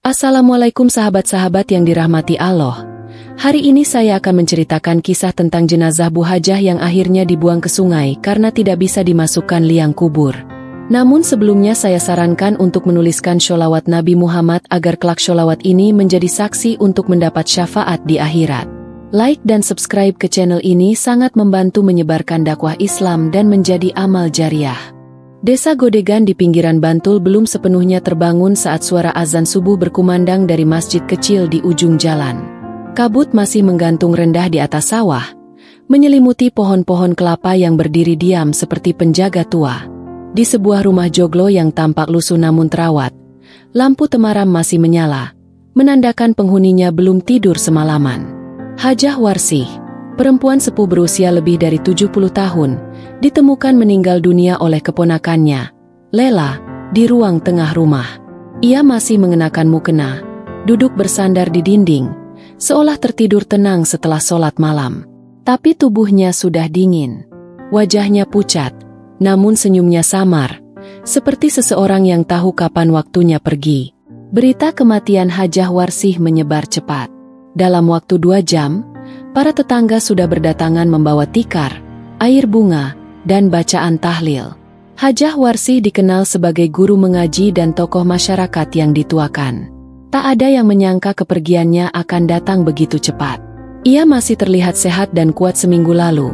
Assalamualaikum sahabat-sahabat yang dirahmati Allah. Hari ini saya akan menceritakan kisah tentang jenazah Bu Hajah yang akhirnya dibuang ke sungai karena tidak bisa dimasukkan liang kubur. Namun sebelumnya saya sarankan untuk menuliskan sholawat Nabi Muhammad agar kelak sholawat ini menjadi saksi untuk mendapat syafaat di akhirat. Like dan subscribe ke channel ini sangat membantu menyebarkan dakwah Islam dan menjadi amal jariah. Desa Godegan di pinggiran Bantul belum sepenuhnya terbangun saat suara azan subuh berkumandang dari masjid kecil di ujung jalan. Kabut masih menggantung rendah di atas sawah, menyelimuti pohon-pohon kelapa yang berdiri diam seperti penjaga tua. Di sebuah rumah joglo yang tampak lusuh namun terawat, lampu temaram masih menyala, menandakan penghuninya belum tidur semalaman. Hajah Warsih, perempuan sepuh berusia lebih dari 70 tahun, ditemukan meninggal dunia oleh keponakannya, Lela, di ruang tengah rumah. Ia masih mengenakan mukena, duduk bersandar di dinding, seolah tertidur tenang setelah sholat malam. Tapi tubuhnya sudah dingin. Wajahnya pucat, namun senyumnya samar, seperti seseorang yang tahu kapan waktunya pergi. Berita kematian Hajah Warsih menyebar cepat. Dalam waktu 2 jam, para tetangga sudah berdatangan membawa tikar, air bunga, dan bacaan tahlil. Hajah Warsih dikenal sebagai guru mengaji dan tokoh masyarakat yang dituakan. Tak ada yang menyangka kepergiannya akan datang begitu cepat. Ia masih terlihat sehat dan kuat seminggu lalu.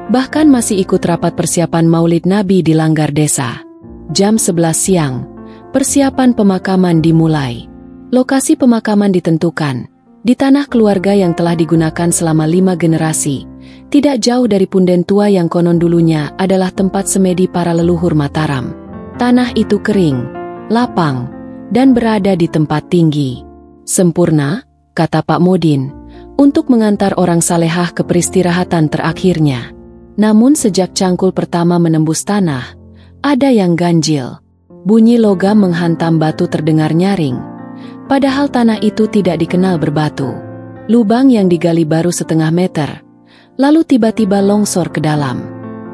Bahkan masih ikut rapat persiapan Maulid Nabi di Langgar Desa. Jam 11 siang, persiapan pemakaman dimulai. Lokasi pemakaman ditentukan di tanah keluarga yang telah digunakan selama 5 generasi, tidak jauh dari punden tua yang konon dulunya adalah tempat semedi para leluhur Mataram. Tanah itu kering, lapang, dan berada di tempat tinggi. Sempurna, kata Pak Modin, untuk mengantar orang salehah ke peristirahatan terakhirnya. Namun sejak cangkul pertama menembus tanah, ada yang ganjil. Bunyi logam menghantam batu terdengar nyaring. Padahal tanah itu tidak dikenal berbatu. Lubang yang digali baru setengah meter, lalu tiba-tiba longsor ke dalam.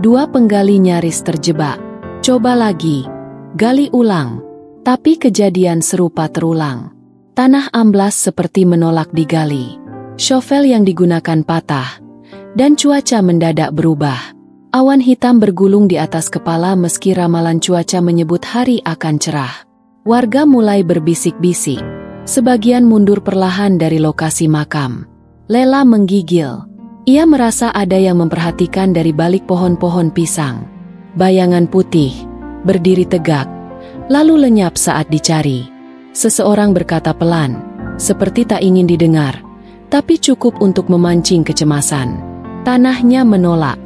2 penggali nyaris terjebak. Coba lagi, gali ulang. Tapi kejadian serupa terulang. Tanah amblas seperti menolak digali. Shovel yang digunakan patah, dan cuaca mendadak berubah. Awan hitam bergulung di atas kepala meski ramalan cuaca menyebut hari akan cerah. Warga mulai berbisik-bisik. Sebagian mundur perlahan dari lokasi makam. Lela menggigil. Ia merasa ada yang memperhatikan dari balik pohon-pohon pisang. Bayangan putih, berdiri tegak, lalu lenyap saat dicari. Seseorang berkata pelan, seperti tak ingin didengar, tapi cukup untuk memancing kecemasan. Tanahnya menolak.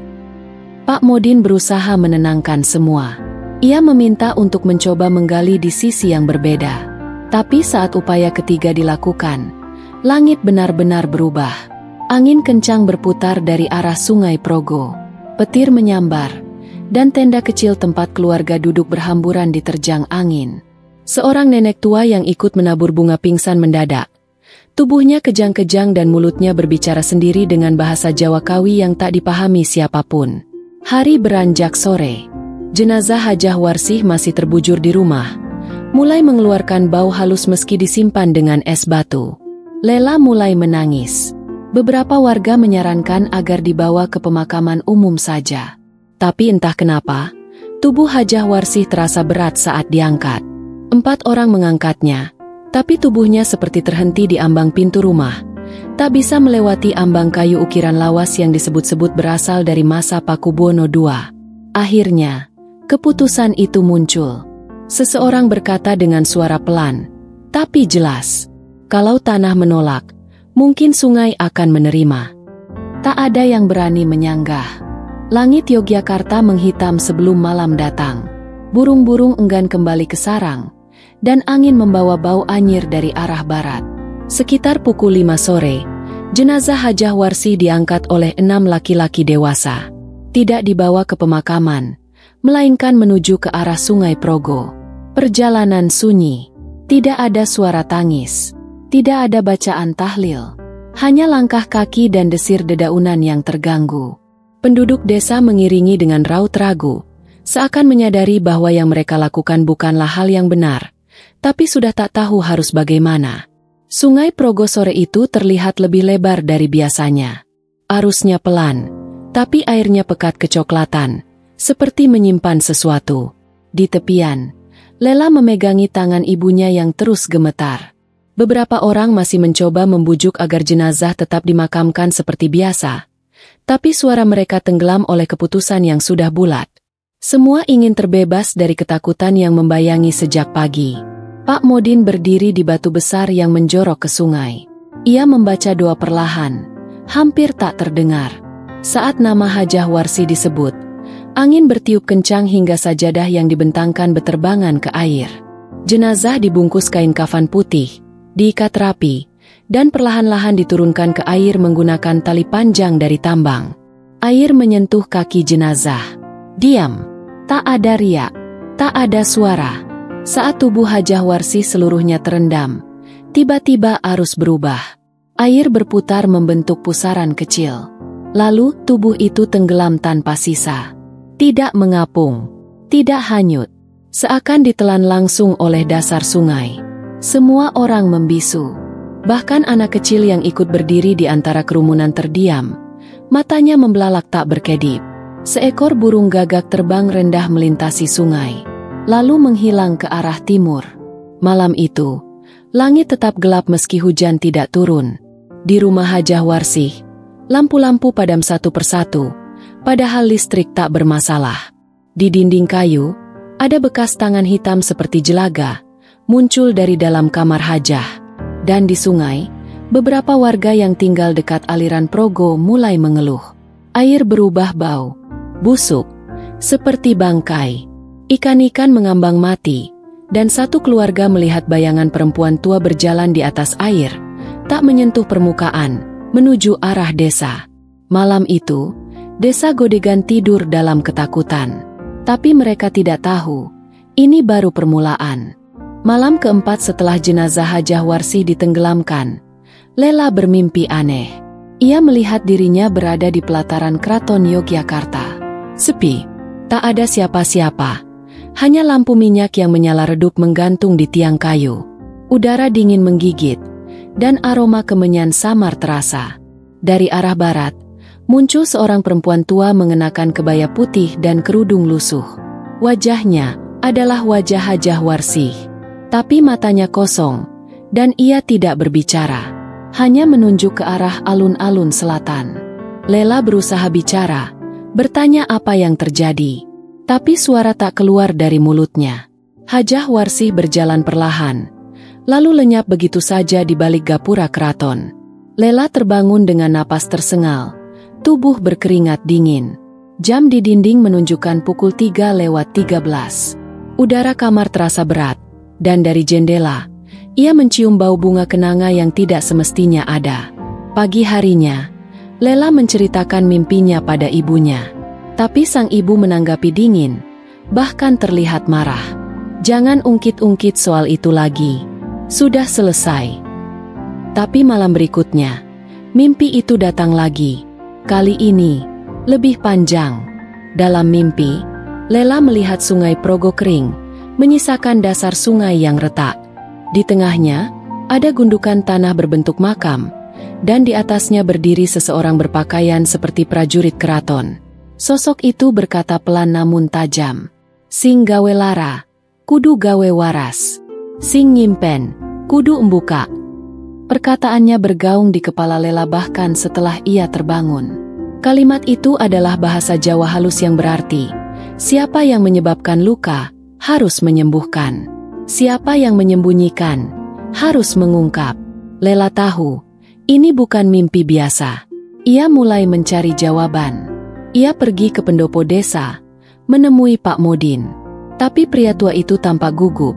Pak Modin berusaha menenangkan semua. Ia meminta untuk mencoba menggali di sisi yang berbeda. Tapi saat upaya ketiga dilakukan, langit benar-benar berubah. Angin kencang berputar dari arah Sungai Progo. Petir menyambar, dan tenda kecil tempat keluarga duduk berhamburan diterjang angin. Seorang nenek tua yang ikut menabur bunga pingsan mendadak. Tubuhnya kejang-kejang dan mulutnya berbicara sendiri dengan bahasa Jawa Kawi yang tak dipahami siapapun. Hari beranjak sore. Jenazah Hajah Warsih masih terbujur di rumah. Mulai mengeluarkan bau halus meski disimpan dengan es batu. Lela mulai menangis. Beberapa warga menyarankan agar dibawa ke pemakaman umum saja. Tapi entah kenapa, tubuh Hajah Warsih terasa berat saat diangkat. 4 orang mengangkatnya, tapi tubuhnya seperti terhenti di ambang pintu rumah. Tak bisa melewati ambang kayu ukiran lawas yang disebut-sebut berasal dari masa Pakubuwono II. Akhirnya, keputusan itu muncul. Seseorang berkata dengan suara pelan, tapi jelas, kalau tanah menolak, mungkin sungai akan menerima. Tak ada yang berani menyanggah. Langit Yogyakarta menghitam sebelum malam datang. Burung-burung enggan kembali ke sarang, dan angin membawa bau anyir dari arah barat. Sekitar pukul 5 sore, jenazah Hajah Warsih diangkat oleh 6 laki-laki dewasa. Tidak dibawa ke pemakaman, melainkan menuju ke arah Sungai Progo. Perjalanan sunyi. Tidak ada suara tangis. Tidak ada bacaan tahlil. Hanya langkah kaki dan desir dedaunan yang terganggu. Penduduk desa mengiringi dengan raut ragu, seakan menyadari bahwa yang mereka lakukan bukanlah hal yang benar, tapi sudah tak tahu harus bagaimana. Sungai Progo sore itu terlihat lebih lebar dari biasanya. Arusnya pelan, tapi airnya pekat kecoklatan, seperti menyimpan sesuatu. Di tepian, Lela memegangi tangan ibunya yang terus gemetar. Beberapa orang masih mencoba membujuk agar jenazah tetap dimakamkan seperti biasa, tapi suara mereka tenggelam oleh keputusan yang sudah bulat. Semua ingin terbebas dari ketakutan yang membayangi sejak pagi. Pak Modin berdiri di batu besar yang menjorok ke sungai. Ia membaca doa perlahan, hampir tak terdengar. Saat nama Hajah Warsi disebut, angin bertiup kencang hingga sajadah yang dibentangkan beterbangan ke air. Jenazah dibungkus kain kafan putih, diikat rapi, dan perlahan-lahan diturunkan ke air menggunakan tali panjang dari tambang. Air menyentuh kaki jenazah. Diam. Tak ada riak. Tak ada suara. Saat tubuh Hajah Warsi seluruhnya terendam, tiba-tiba arus berubah. Air berputar membentuk pusaran kecil. Lalu tubuh itu tenggelam tanpa sisa. Tidak mengapung. Tidak hanyut. Seakan ditelan langsung oleh dasar sungai. Semua orang membisu. Bahkan anak kecil yang ikut berdiri di antara kerumunan terdiam. Matanya membelalak tak berkedip. Seekor burung gagak terbang rendah melintasi sungai, lalu menghilang ke arah timur. Malam itu, langit tetap gelap meski hujan tidak turun. Di rumah Hajah Warsih, lampu-lampu padam satu persatu, padahal listrik tak bermasalah. Di dinding kayu, ada bekas tangan hitam seperti jelaga, muncul dari dalam kamar Hajah. Dan di sungai, beberapa warga yang tinggal dekat aliran Progo mulai mengeluh. Air berubah bau, busuk, seperti bangkai. Ikan-ikan mengambang mati, dan satu keluarga melihat bayangan perempuan tua berjalan di atas air, tak menyentuh permukaan, menuju arah desa. Malam itu, desa Godegan tidur dalam ketakutan. Tapi mereka tidak tahu, ini baru permulaan. Malam keempat setelah jenazah Hajah Warsih ditenggelamkan, Lela bermimpi aneh. Ia melihat dirinya berada di pelataran Keraton Yogyakarta. Sepi, tak ada siapa-siapa. Hanya lampu minyak yang menyala redup menggantung di tiang kayu. Udara dingin menggigit, dan aroma kemenyan samar terasa. Dari arah barat, muncul seorang perempuan tua mengenakan kebaya putih dan kerudung lusuh. Wajahnya adalah wajah Hajah Warsih, tapi matanya kosong, dan ia tidak berbicara. Hanya menunjuk ke arah alun-alun selatan. Lela berusaha bicara, bertanya apa yang terjadi. Tapi suara tak keluar dari mulutnya. Hajah Warsih berjalan perlahan, lalu lenyap begitu saja di balik gapura keraton. Lela terbangun dengan napas tersengal, tubuh berkeringat dingin. Jam di dinding menunjukkan pukul 3:13. Udara kamar terasa berat, dan dari jendela, ia mencium bau bunga kenanga yang tidak semestinya ada. Pagi harinya, Lela menceritakan mimpinya pada ibunya. Tapi sang ibu menanggapi dingin, bahkan terlihat marah. Jangan ungkit-ungkit soal itu lagi. Sudah selesai. Tapi malam berikutnya, mimpi itu datang lagi. Kali ini, lebih panjang. Dalam mimpi, Lela melihat sungai Progo kering, menyisakan dasar sungai yang retak. Di tengahnya, ada gundukan tanah berbentuk makam, dan di atasnya berdiri seseorang berpakaian seperti prajurit keraton. Sosok itu berkata pelan namun tajam, "Sing gawe lara, kudu gawe waras. Sing nyimpen, kudu embuka." Perkataannya bergaung di kepala Lela bahkan setelah ia terbangun. Kalimat itu adalah bahasa Jawa halus yang berarti, siapa yang menyebabkan luka, harus menyembuhkan. Siapa yang menyembunyikan, harus mengungkap. Lela tahu, ini bukan mimpi biasa. Ia mulai mencari jawaban. Ia pergi ke pendopo desa, menemui Pak Modin. Tapi pria tua itu tampak gugup,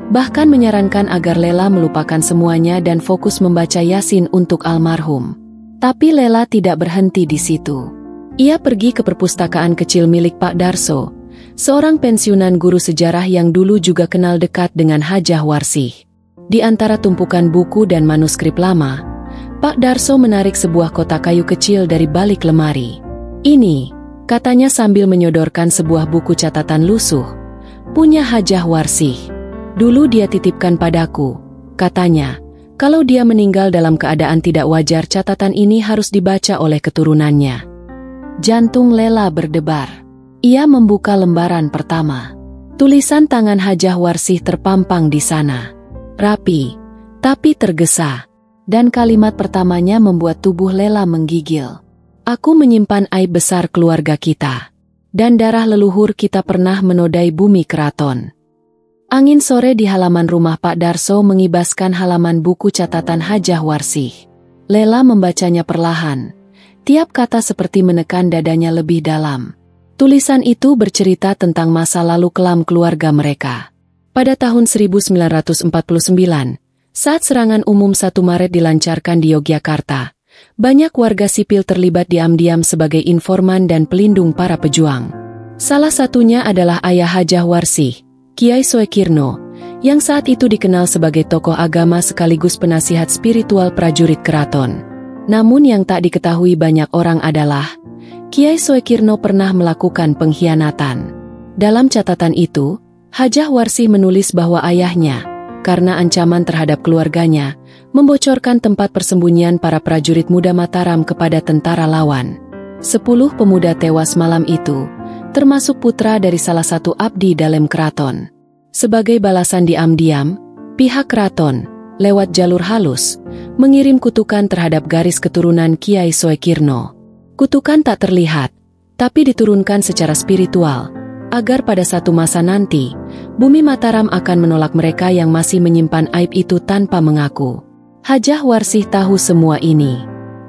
bahkan menyarankan agar Lela melupakan semuanya dan fokus membaca Yasin untuk almarhum. Tapi Lela tidak berhenti di situ. Ia pergi ke perpustakaan kecil milik Pak Darso, seorang pensiunan guru sejarah yang dulu juga kenal dekat dengan Hajah Warsih. Di antara tumpukan buku dan manuskrip lama, Pak Darso menarik sebuah kotak kayu kecil dari balik lemari. "Ini," katanya sambil menyodorkan sebuah buku catatan lusuh, "punya Hajah Warsih." Dulu dia titipkan padaku, katanya, kalau dia meninggal dalam keadaan tidak wajar catatan ini harus dibaca oleh keturunannya. Jantung Lela berdebar. Ia membuka lembaran pertama. Tulisan tangan Hajah Warsih terpampang di sana. Rapi, tapi tergesa. Dan kalimat pertamanya membuat tubuh Lela menggigil. Aku menyimpan aib besar keluarga kita. Dan darah leluhur kita pernah menodai bumi keraton. Angin sore di halaman rumah Pak Darso mengibaskan halaman buku catatan Hajah Warsih. Lela membacanya perlahan. Tiap kata seperti menekan dadanya lebih dalam. Tulisan itu bercerita tentang masa lalu kelam keluarga mereka. Pada tahun 1949, saat serangan umum 1 Maret dilancarkan di Yogyakarta, banyak warga sipil terlibat diam-diam sebagai informan dan pelindung para pejuang. Salah satunya adalah ayah Hajah Warsih, Kiai Soekirno, yang saat itu dikenal sebagai tokoh agama sekaligus penasihat spiritual prajurit keraton. Namun yang tak diketahui banyak orang adalah, Kiai Soekirno pernah melakukan pengkhianatan. Dalam catatan itu, Hajah Warsih menulis bahwa ayahnya, karena ancaman terhadap keluarganya, membocorkan tempat persembunyian para prajurit muda Mataram kepada tentara lawan. 10 pemuda tewas malam itu, termasuk putra dari salah satu abdi dalam keraton. Sebagai balasan diam-diam, pihak keraton, lewat jalur halus, mengirim kutukan terhadap garis keturunan Kiai Soekirno. Kutukan tak terlihat, tapi diturunkan secara spiritual, agar pada satu masa nanti, bumi Mataram akan menolak mereka yang masih menyimpan aib itu tanpa mengaku. Hajah Warsih tahu semua ini.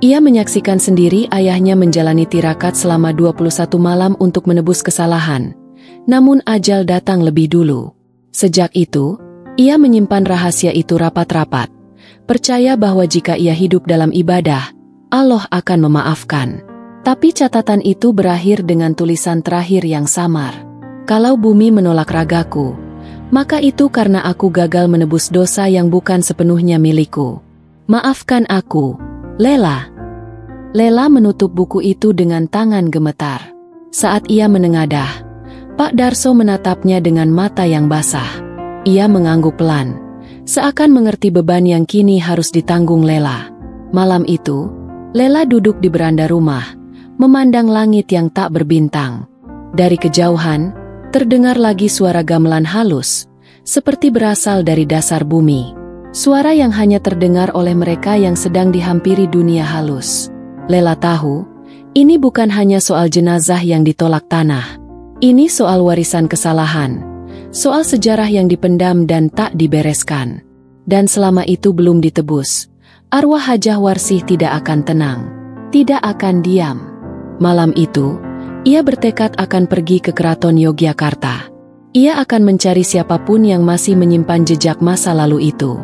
Ia menyaksikan sendiri ayahnya menjalani tirakat selama 21 malam untuk menebus kesalahan. Namun ajal datang lebih dulu. Sejak itu, ia menyimpan rahasia itu rapat-rapat. Percaya bahwa jika ia hidup dalam ibadah, Allah akan memaafkan. Tapi catatan itu berakhir dengan tulisan terakhir yang samar. Kalau bumi menolak ragaku, maka itu karena aku gagal menebus dosa yang bukan sepenuhnya milikku. Maafkan aku, Lela. Lela menutup buku itu dengan tangan gemetar. Saat ia menengadah, Pak Darso menatapnya dengan mata yang basah. Ia mengangguk pelan, seakan mengerti beban yang kini harus ditanggung Lela. Malam itu, Lela duduk di beranda rumah, memandang langit yang tak berbintang. Dari kejauhan, terdengar lagi suara gamelan halus, seperti berasal dari dasar bumi. Suara yang hanya terdengar oleh mereka yang sedang dihampiri dunia halus. Lela tahu, ini bukan hanya soal jenazah yang ditolak tanah. Ini soal warisan kesalahan, soal sejarah yang dipendam dan tak dibereskan. Dan selama itu belum ditebus, arwah Hajah Warsih tidak akan tenang, tidak akan diam. Malam itu, ia bertekad akan pergi ke keraton Yogyakarta. Ia akan mencari siapapun yang masih menyimpan jejak masa lalu itu.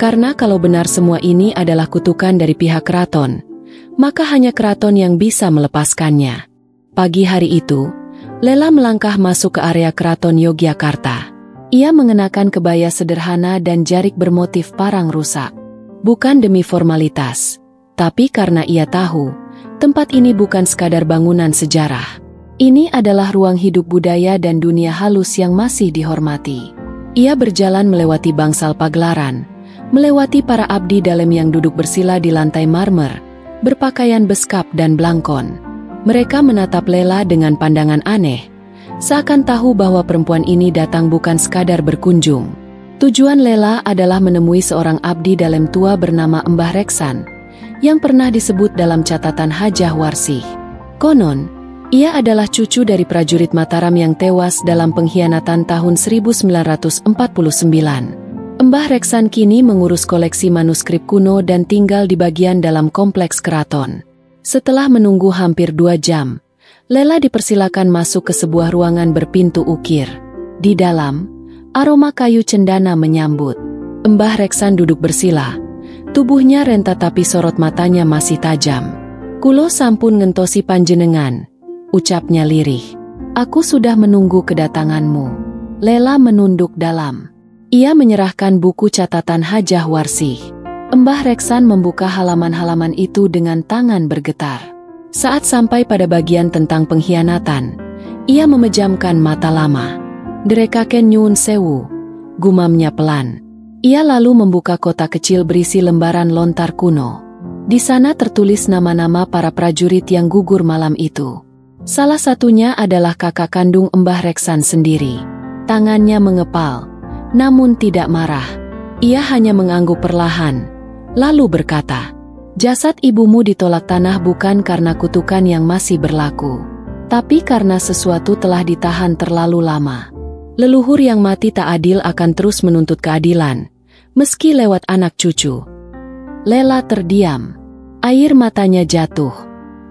Karena kalau benar semua ini adalah kutukan dari pihak keraton, maka hanya keraton yang bisa melepaskannya. Pagi hari itu, Lela melangkah masuk ke area keraton Yogyakarta. Ia mengenakan kebaya sederhana dan jarik bermotif parang rusak. Bukan demi formalitas, tapi karena ia tahu, tempat ini bukan sekadar bangunan sejarah. Ini adalah ruang hidup budaya dan dunia halus yang masih dihormati. Ia berjalan melewati bangsal pagelaran, melewati para abdi dalam yang duduk bersila di lantai marmer, berpakaian beskap dan blangkon. Mereka menatap Lela dengan pandangan aneh, seakan tahu bahwa perempuan ini datang bukan sekadar berkunjung. Tujuan Lela adalah menemui seorang abdi dalam tua bernama Mbah Reksan, yang pernah disebut dalam catatan Hajah Warsih. Konon, ia adalah cucu dari prajurit Mataram yang tewas dalam pengkhianatan tahun 1949. Mbah Reksan kini mengurus koleksi manuskrip kuno dan tinggal di bagian dalam kompleks keraton. Setelah menunggu hampir 2 jam, Lela dipersilakan masuk ke sebuah ruangan berpintu ukir. Di dalam, aroma kayu cendana menyambut. Mbah Reksan duduk bersila. Tubuhnya renta tapi sorot matanya masih tajam. "Kulo sampun ngentosi panjenengan," ucapnya lirih. "Aku sudah menunggu kedatanganmu." Lela menunduk dalam. Ia menyerahkan buku catatan Hajah Warsih. Mbah Reksan membuka halaman-halaman itu dengan tangan bergetar. Saat sampai pada bagian tentang pengkhianatan, ia memejamkan mata lama. "Derekaken nyuwun sewu, gumamnya pelan. Ia lalu membuka kotak kecil berisi lembaran lontar kuno. Di sana tertulis nama-nama para prajurit yang gugur malam itu. Salah satunya adalah kakak kandung Mbah Reksan sendiri. Tangannya mengepal, namun tidak marah. Ia hanya mengangguk perlahan, lalu berkata, "Jasad ibumu ditolak tanah bukan karena kutukan yang masih berlaku, tapi karena sesuatu telah ditahan terlalu lama. Leluhur yang mati tak adil akan terus menuntut keadilan, meski lewat anak cucu." Lela terdiam. Air matanya jatuh.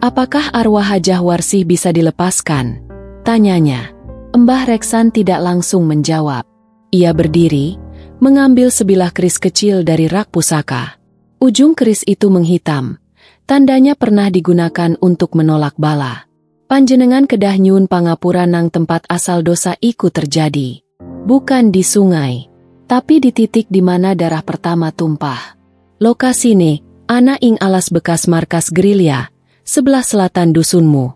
"Apakah arwah Hajah Warsih bisa dilepaskan?" tanyanya. Mbah Reksan tidak langsung menjawab. Ia berdiri, mengambil sebilah keris kecil dari rak pusaka. Ujung keris itu menghitam. Tandanya pernah digunakan untuk menolak bala. "Panjenengan kedah nyuwun pangapura nang tempat asal dosa iku terjadi. Bukan di sungai, tapi di titik di mana darah pertama tumpah. Lokasine, ana ing alas bekas markas gerilya, sebelah selatan dusunmu."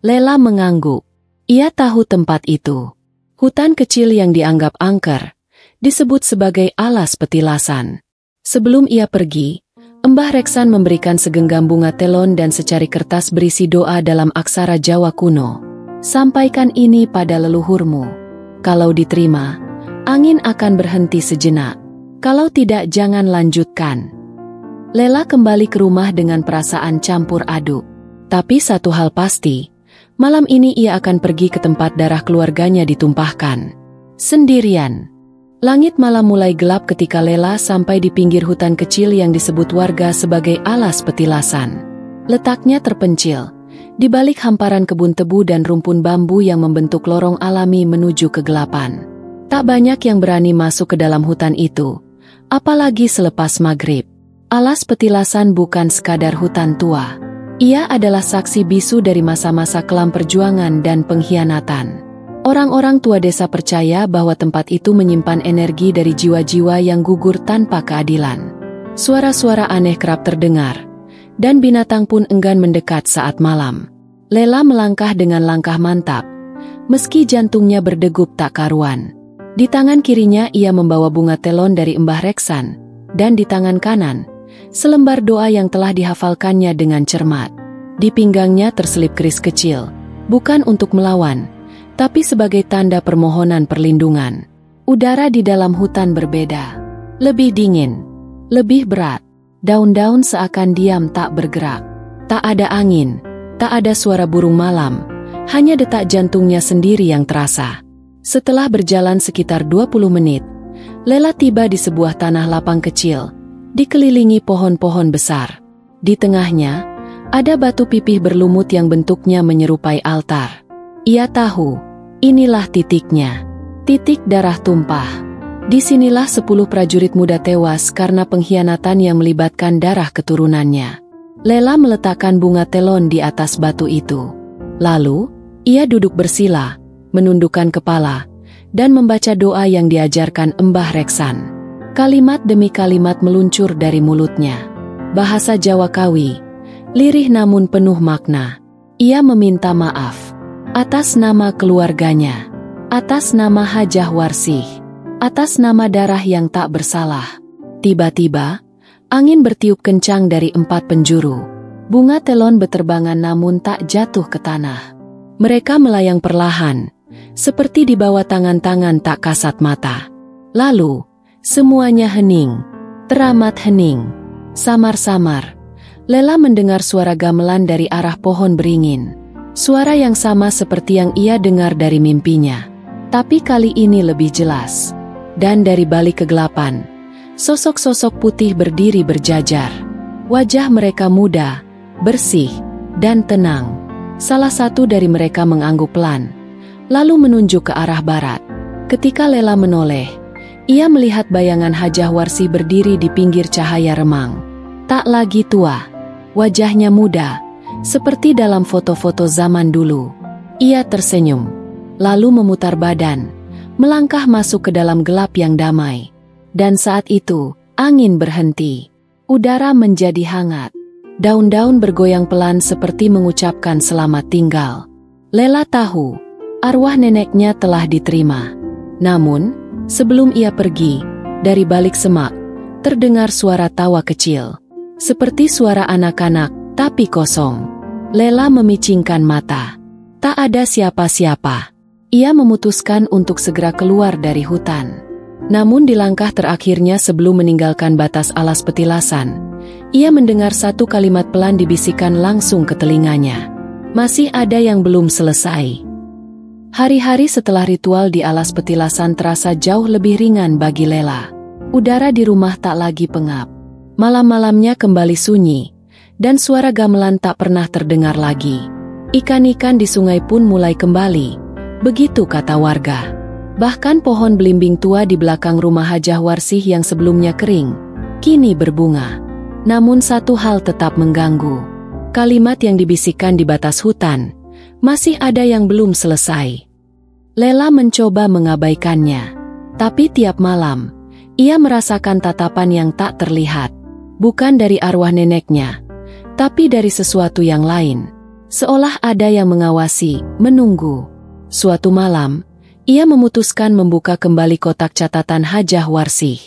Lela mengangguk. Ia tahu tempat itu. Hutan kecil yang dianggap angker, disebut sebagai alas petilasan. Sebelum ia pergi, Mbah Reksan memberikan segenggam bunga telon dan secari kertas berisi doa dalam aksara Jawa kuno. "Sampaikan ini pada leluhurmu. Kalau diterima, angin akan berhenti sejenak. Kalau tidak, jangan lanjutkan." Lela kembali ke rumah dengan perasaan campur aduk. Tapi satu hal pasti, malam ini ia akan pergi ke tempat darah keluarganya ditumpahkan. Sendirian. Langit malam mulai gelap ketika Lela sampai di pinggir hutan kecil yang disebut warga sebagai alas petilasan. Letaknya terpencil, di balik hamparan kebun tebu dan rumpun bambu yang membentuk lorong alami menuju kegelapan. Tak banyak yang berani masuk ke dalam hutan itu, apalagi selepas maghrib. Alas petilasan bukan sekadar hutan tua. Ia adalah saksi bisu dari masa-masa kelam perjuangan dan pengkhianatan. Orang-orang tua desa percaya bahwa tempat itu menyimpan energi dari jiwa-jiwa yang gugur tanpa keadilan. Suara-suara aneh kerap terdengar, dan binatang pun enggan mendekat saat malam. Lela melangkah dengan langkah mantap, meski jantungnya berdegup tak karuan. Di tangan kirinya ia membawa bunga telon dari Mbah Reksan, dan di tangan kanan, selembar doa yang telah dihafalkannya dengan cermat. Di pinggangnya terselip keris kecil, bukan untuk melawan, tapi sebagai tanda permohonan perlindungan. Udara di dalam hutan berbeda. Lebih dingin, lebih berat. Daun-daun seakan diam tak bergerak. Tak ada angin, tak ada suara burung malam, hanya detak jantungnya sendiri yang terasa. Setelah berjalan sekitar 20 menit, Lela tiba di sebuah tanah lapang kecil, dikelilingi pohon-pohon besar. Di tengahnya, ada batu pipih berlumut yang bentuknya menyerupai altar. Ia tahu, inilah titiknya. Titik darah tumpah. Disinilah 10 prajurit muda tewas karena pengkhianatan yang melibatkan darah keturunannya. Lela meletakkan bunga telon di atas batu itu. Lalu, ia duduk bersila, menundukkan kepala, dan membaca doa yang diajarkan Mbah Reksan. Kalimat demi kalimat meluncur dari mulutnya. Bahasa Jawa Kawi, lirih namun penuh makna. Ia meminta maaf atas nama keluarganya, atas nama Hajah Warsih, atas nama darah yang tak bersalah. Tiba-tiba, angin bertiup kencang dari 4 penjuru. Bunga telon beterbangan namun tak jatuh ke tanah. Mereka melayang perlahan, seperti di bawah tangan-tangan tak kasat mata. Lalu, semuanya hening, teramat hening, samar-samar. Lela mendengar suara gamelan dari arah pohon beringin. Suara yang sama seperti yang ia dengar dari mimpinya. Tapi kali ini lebih jelas. Dan dari balik kegelapan, sosok-sosok putih berdiri berjajar. Wajah mereka muda, bersih, dan tenang. Salah satu dari mereka mengangguk pelan, lalu menunjuk ke arah barat. Ketika Lela menoleh, ia melihat bayangan Hajah Warsih berdiri di pinggir cahaya remang. Tak lagi tua, wajahnya muda, seperti dalam foto-foto zaman dulu. Ia tersenyum, lalu memutar badan, melangkah masuk ke dalam gelap yang damai. Dan saat itu, angin berhenti. Udara menjadi hangat. Daun-daun bergoyang pelan seperti mengucapkan selamat tinggal. Lela tahu, arwah neneknya telah diterima. Namun, Sebelum ia pergi, dari balik semak, terdengar suara tawa kecil. Seperti suara anak-anak, tapi kosong. Lela memicingkan mata. Tak ada siapa-siapa. Ia memutuskan untuk segera keluar dari hutan. Namun di langkah terakhirnya sebelum meninggalkan batas alas petilasan, ia mendengar satu kalimat pelan dibisikkan langsung ke telinganya. Masih ada yang belum selesai. Hari-hari setelah ritual di alas petilasan terasa jauh lebih ringan bagi Lela. Udara di rumah tak lagi pengap. Malam-malamnya kembali sunyi, dan suara gamelan tak pernah terdengar lagi. Ikan-ikan di sungai pun mulai kembali, begitu kata warga. Bahkan pohon belimbing tua di belakang rumah Hajah Warsih yang sebelumnya kering, kini berbunga. Namun satu hal tetap mengganggu. Kalimat yang dibisikkan di batas hutan, masih ada yang belum selesai. Lela mencoba mengabaikannya. Tapi tiap malam, ia merasakan tatapan yang tak terlihat. Bukan dari arwah neneknya, tapi dari sesuatu yang lain. Seolah ada yang mengawasi, menunggu. Suatu malam, ia memutuskan membuka kembali kotak catatan Hajah Warsih.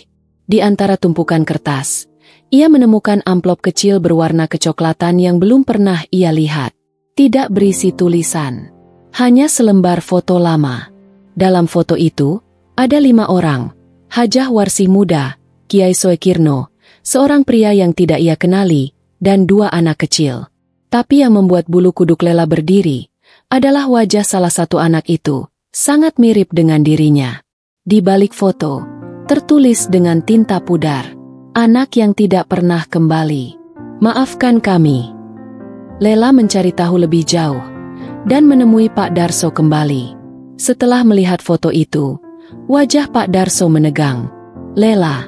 Di antara tumpukan kertas, ia menemukan amplop kecil berwarna kecoklatan yang belum pernah ia lihat. Tidak berisi tulisan, hanya selembar foto lama. Dalam foto itu, ada 5 orang. Hajah Warsih muda, Kiai Soekirno, seorang pria yang tidak ia kenali, dan 2 anak kecil. Tapi yang membuat bulu kuduk Lela berdiri, adalah wajah salah satu anak itu, sangat mirip dengan dirinya. Di balik foto, tertulis dengan tinta pudar, "Anak yang tidak pernah kembali. Maafkan kami." Lela mencari tahu lebih jauh, dan menemui Pak Darso kembali. Setelah melihat foto itu, wajah Pak Darso menegang. "Lela,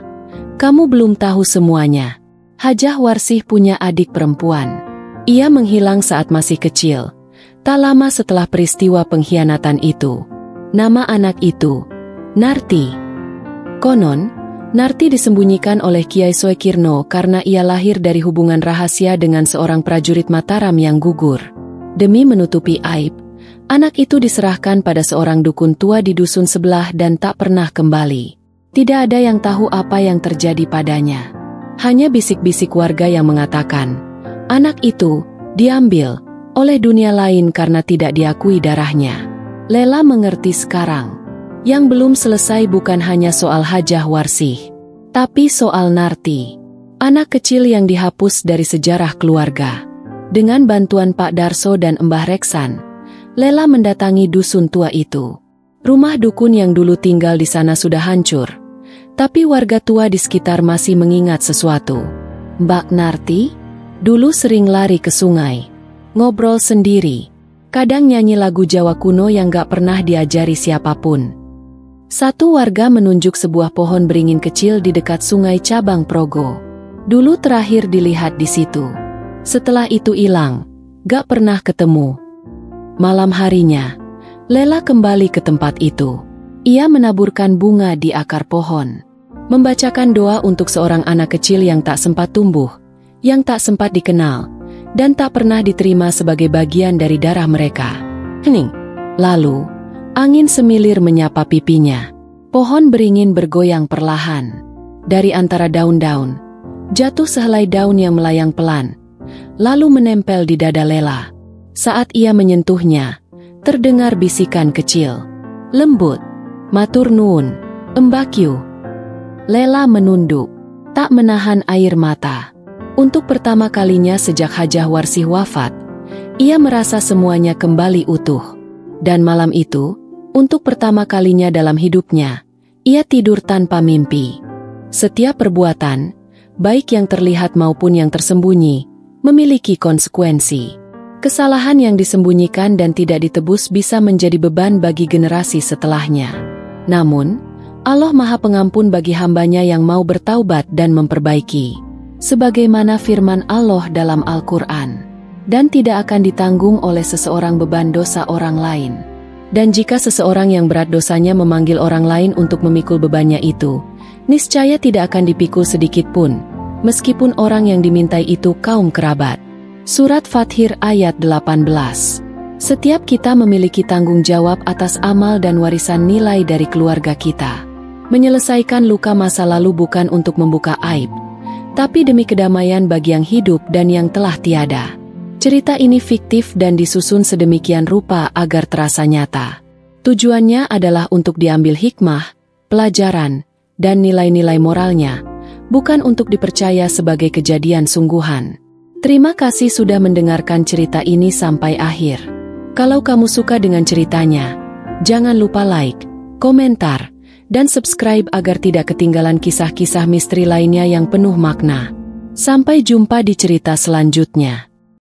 kamu belum tahu semuanya. Hajah Warsih punya adik perempuan. Ia menghilang saat masih kecil, tak lama setelah peristiwa pengkhianatan itu. Nama anak itu, Narti. Konon, Narti disembunyikan oleh Kiai Soekirno karena ia lahir dari hubungan rahasia dengan seorang prajurit Mataram yang gugur. Demi menutupi aib, anak itu diserahkan pada seorang dukun tua di dusun sebelah dan tak pernah kembali. Tidak ada yang tahu apa yang terjadi padanya. Hanya bisik-bisik warga yang mengatakan, anak itu diambil oleh dunia lain karena tidak diakui darahnya. Lela mengerti sekarang. Yang belum selesai bukan hanya soal Hajah Warsih, tapi soal Narti, anak kecil yang dihapus dari sejarah keluarga. Dengan bantuan Pak Darso dan Mbah Reksan, Lela mendatangi dusun tua itu. Rumah dukun yang dulu tinggal di sana sudah hancur, tapi warga tua di sekitar masih mengingat sesuatu. Mbak Narti dulu sering lari ke sungai, ngobrol sendiri, kadang nyanyi lagu Jawa kuno yang gak pernah diajari siapapun. Satu warga menunjuk sebuah pohon beringin kecil di dekat sungai Cabang Progo. Dulu terakhir dilihat di situ. Setelah itu hilang, gak pernah ketemu. Malam harinya, Lela kembali ke tempat itu. Ia menaburkan bunga di akar pohon, membacakan doa untuk seorang anak kecil yang tak sempat tumbuh, yang tak sempat dikenal, dan tak pernah diterima sebagai bagian dari darah mereka. Hening. Lalu, angin semilir menyapa pipinya. Pohon beringin bergoyang perlahan. Dari antara daun-daun, jatuh sehelai daun yang melayang pelan, lalu menempel di dada Lela. Saat ia menyentuhnya, terdengar bisikan kecil. Lembut, "Matur nuwun, Mbakyu." Lela menunduk, tak menahan air mata. Untuk pertama kalinya sejak Hajah Warsih wafat, ia merasa semuanya kembali utuh. Dan malam itu, untuk pertama kalinya dalam hidupnya, ia tidur tanpa mimpi. Setiap perbuatan, baik yang terlihat maupun yang tersembunyi, memiliki konsekuensi. Kesalahan yang disembunyikan dan tidak ditebus bisa menjadi beban bagi generasi setelahnya. Namun, Allah Maha Pengampun bagi hambanya yang mau bertaubat dan memperbaiki. Sebagaimana firman Allah dalam Al-Quran, dan tidak akan ditanggung oleh seseorang beban dosa orang lain. Dan jika seseorang yang berat dosanya memanggil orang lain untuk memikul bebannya itu, niscaya tidak akan dipikul sedikit pun, meskipun orang yang dimintai itu kaum kerabat. Surat Fathir ayat 18. Setiap kita memiliki tanggung jawab atas amal dan warisan nilai dari keluarga kita. Menyelesaikan luka masa lalu bukan untuk membuka aib, tapi demi kedamaian bagi yang hidup dan yang telah tiada. Cerita ini fiktif dan disusun sedemikian rupa agar terasa nyata. Tujuannya adalah untuk diambil hikmah, pelajaran, dan nilai-nilai moralnya, bukan untuk dipercaya sebagai kejadian sungguhan. Terima kasih sudah mendengarkan cerita ini sampai akhir. Kalau kamu suka dengan ceritanya, jangan lupa like, komentar, dan subscribe agar tidak ketinggalan kisah-kisah misteri lainnya yang penuh makna. Sampai jumpa di cerita selanjutnya.